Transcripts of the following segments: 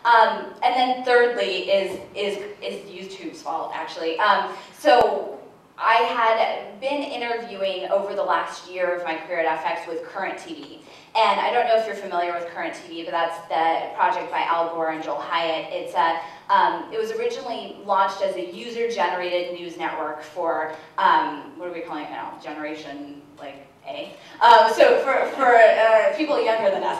And then thirdly is YouTube's fault, actually. So I had been interviewing over the last year of my career at FX with Current TV. And I don't know if you're familiar with Current TV, but that's the project by Al Gore and Joel Hyatt. It's it was originally launched as a user-generated news network for, what are we calling it now? Generation, like, A? So for people younger than us.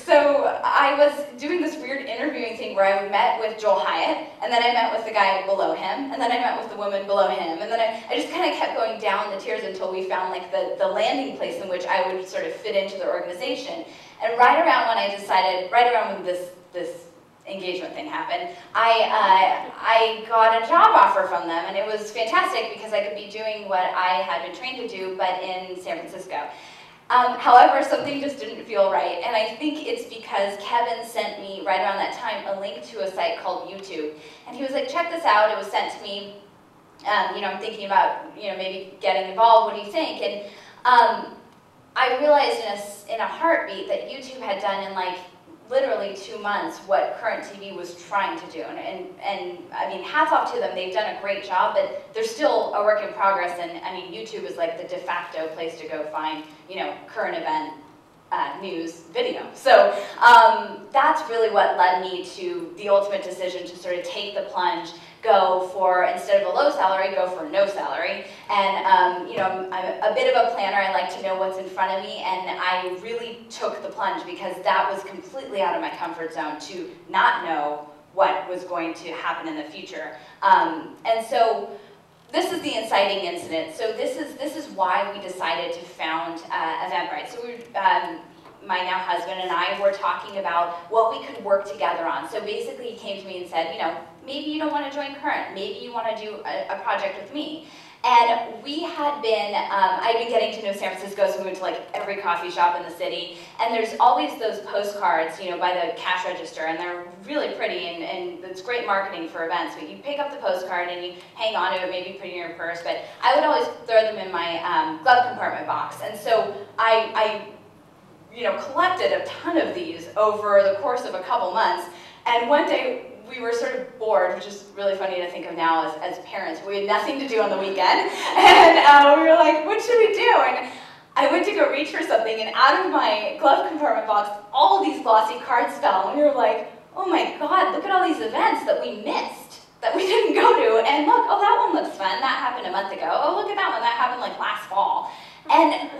So I was doing this weird interviewing thing where I met with Joel Hyatt, and then I met with the guy below him, and then I met with the woman below him, and then I just kind of kept going down the tiers until we found like the landing place in which I would sort of fit into the organization. And right around when I decided, right around when this engagement thing happened, I got a job offer from them, and it was fantastic because I could be doing what I had been trained to do, but in San Francisco. However, something just didn't feel right, and I think it's because Kevin sent me, right around that time, a link to a site called YouTube, and he was like, check this out. It was sent to me, you know, I'm thinking about, you know, maybe getting involved, what do you think? And I realized in a heartbeat that YouTube had done in like literally 2 months what Current TV was trying to do. And I mean, hats off to them, they've done a great job, but they're still a work in progress, and I mean, YouTube is like the de facto place to go find, you know, current event news video. So that's really what led me to the ultimate decision to sort of take the plunge, go for, instead of a low salary, go for no salary. And you know, I'm a bit of a planner. I like to know what's in front of me, and I really took the plunge because that was completely out of my comfort zone to not know what was going to happen in the future. And so this is the inciting incident. So this is why we decided to found Eventbrite. So my now husband and I were talking about what we could work together on. So basically he came to me and said, you know, maybe you don't want to join Current, maybe you want to do a project with me. And we had been, I'd been getting to know San Francisco, so we went to like every coffee shop in the city, and there's always those postcards, you know, by the cash register, and they're really pretty, and it's great marketing for events. But you pick up the postcard and you hang on to it, maybe put it in your purse, but I would always throw them in my glove compartment box. And so I you know, collected a ton of these over the course of a couple months, and one day we were sort of bored, which is really funny to think of now as parents. We had nothing to do on the weekend, and we were like, what should we do? And I went to go reach for something, and out of my glove compartment box, all of these glossy cards fell, and we were like, oh my God, look at all these events that we missed, that we didn't go to, and look, oh, that one looks fun, that happened a month ago, oh, look at that one, that happened like last fall. And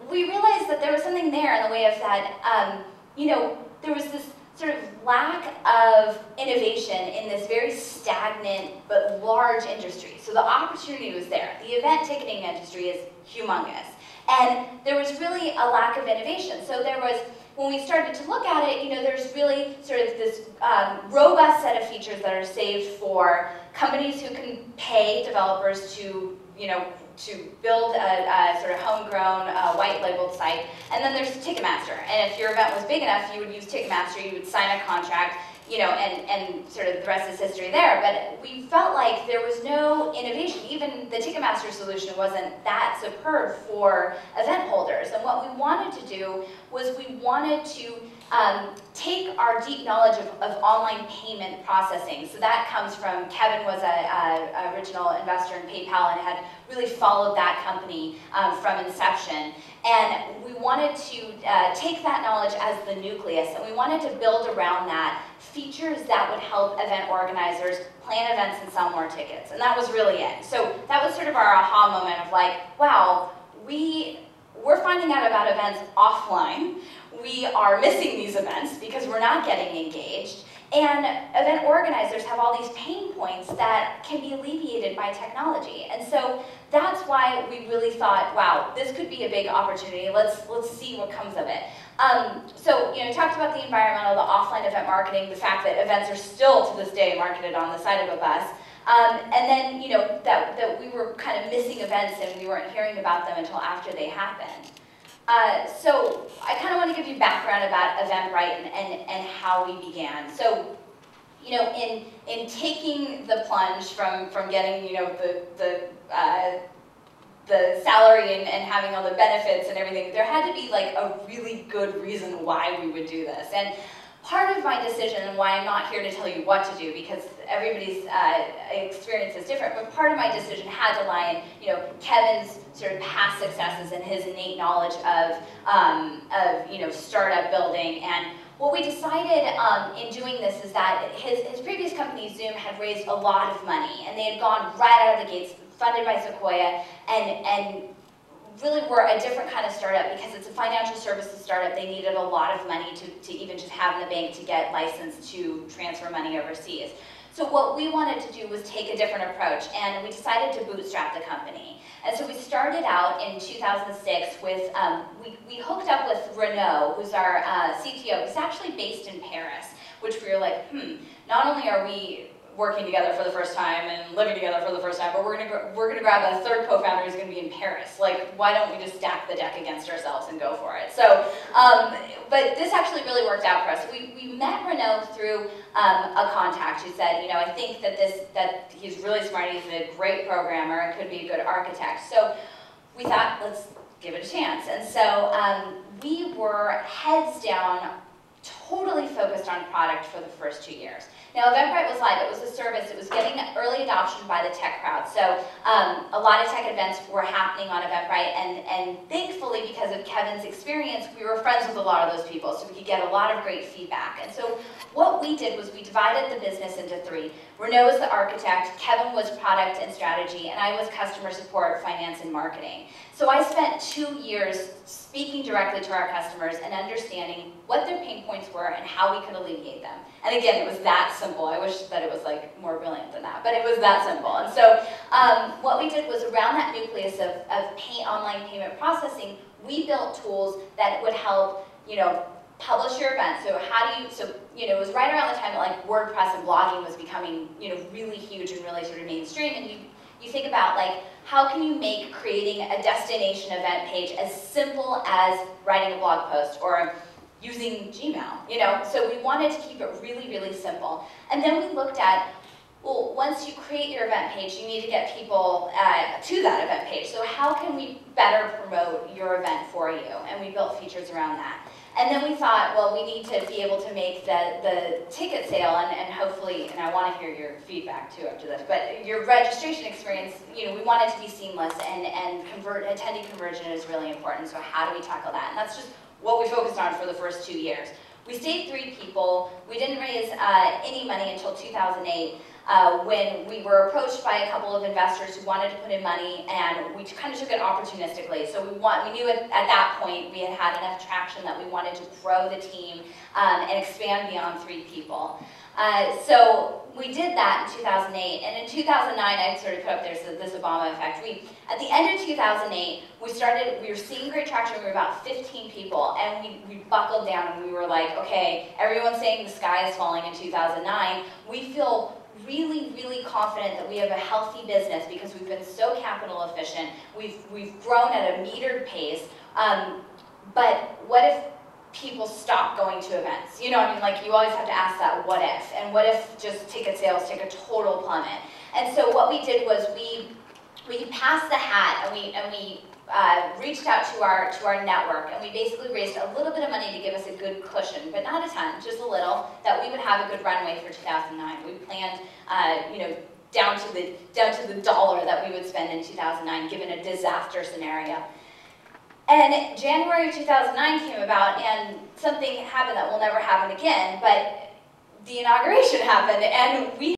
we realized that there was something there in the way of that, you know, there was this sort of lack of innovation in this very stagnant but large industry. So the opportunity was there. The event ticketing industry is humongous. And there was really a lack of innovation. So there was, when we started to look at it, you know, there's really sort of this robust set of features that are saved for companies who can pay developers to, you know, to build a sort of homegrown, white-labeled site. And then there's Ticketmaster. And if your event was big enough, you would use Ticketmaster, you would sign a contract, you know, and sort of the rest is history there. But we felt like there was no innovation. Even the Ticketmaster solution wasn't that superb for event holders. And what we wanted to do was we wanted to take our deep knowledge of online payment processing. So that comes from, Kevin was an original investor in PayPal and had really followed that company from inception. And we wanted to take that knowledge as the nucleus, and we wanted to build around that features that would help event organizers plan events and sell more tickets. And that was really it. So that was sort of our aha moment of like, wow, we're finding out about events offline. We are missing these events because we're not getting engaged. And event organizers have all these pain points that can be alleviated by technology. And so that's why we really thought, wow, this could be a big opportunity. Let's see what comes of it. So, you know, talked about the environmental, the offline event marketing, the fact that events are still to this day marketed on the side of a bus. And then, you know, that we were kind of missing events and we weren't hearing about them until after they happened. So I kind of want to give you background about Eventbrite and how we began. So, you know, in taking the plunge from getting, you know, the salary and having all the benefits and everything, there had to be like a really good reason why we would do this. And part of my decision, and why I'm not here to tell you what to do, because everybody's experience is different, but part of my decision had to lie in, Kevin's sort of past successes and his innate knowledge of startup building. And what we decided in doing this is that his previous company, Zoom, had raised a lot of money, and they had gone right out of the gates, funded by Sequoia, and really were a different kind of startup because it's a financial services startup. They needed a lot of money to even just have in the bank to get licensed to transfer money overseas. So what we wanted to do was take a different approach, and we decided to bootstrap the company. And so we started out in 2006 with, we hooked up with Renaud, who's our CTO. He's actually based in Paris, which we were like, not only are we working together for the first time and living together for the first time, but we're gonna grab a third co-founder who's gonna be in Paris. Like, why don't we just stack the deck against ourselves and go for it? So, but this actually really worked out for us. We met Renaud through a contact who said, I think that he's really smart, he's a great programmer, and could be a good architect. So we thought, let's give it a chance. And so we were heads down, totally focused on product for the first 2 years. Now, Eventbrite was live. It was a service. It was getting early adoption by the tech crowd. So a lot of tech events were happening on Eventbrite, and thankfully, because of Kevin's experience, we were friends with a lot of those people, so we could get a lot of great feedback. And so what we did was we divided the business into three. Renaud was the architect, Kevin was product and strategy, and I was customer support, finance, and marketing. So I spent 2 years speaking directly to our customers and understanding what their pain points were and how we could alleviate them. And again, it was that simple. I wish that it was like more brilliant than that, but it was that simple. And so what we did was around that nucleus of online payment processing, we built tools that would help, publish your event. So it was right around the time that like WordPress and blogging was becoming, really huge and really sort of mainstream. And you think about like, how can you make creating a destination event page as simple as writing a blog post or using Gmail, So we wanted to keep it really, really simple. And then we looked at, well, once you create your event page, you need to get people to that event page. So how can we better promote your event for you? And we built features around that. And then we thought, well, we need to be able to make the ticket sale, and hopefully, and I want to hear your feedback too after this, but your registration experience, we want it to be seamless, and attendee conversion is really important, so how do we tackle that? And that's just what we focused on for the first 2 years. We stayed 3 people. We didn't raise any money until 2008. When we were approached by a couple of investors who wanted to put in money, and we kind of took it opportunistically. So we knew at that point we had enough traction that we wanted to grow the team and expand beyond 3 people. So we did that in 2008, and in 2009 I sort of put up there this Obama effect. At the end of 2008, we were seeing great traction. We were about 15 people, and we buckled down and we were like, okay, everyone's saying the sky is falling in 2009. We feel really, really confident that we have a healthy business because we've been so capital efficient. We've grown at a metered pace. But what if people stop going to events? Like you always have to ask that what if, and what if just ticket sales take a total plummet? And so what we did was we passed the hat, and we reached out to our network, and we basically raised a little bit of money to give us a good cushion, but not a ton, just a little, that we would have a good runway for 2009. We planned, down to the dollar that we would spend in 2009, given a disaster scenario. And January of 2009 came about, and something happened that will never happen again, but the inauguration happened, and we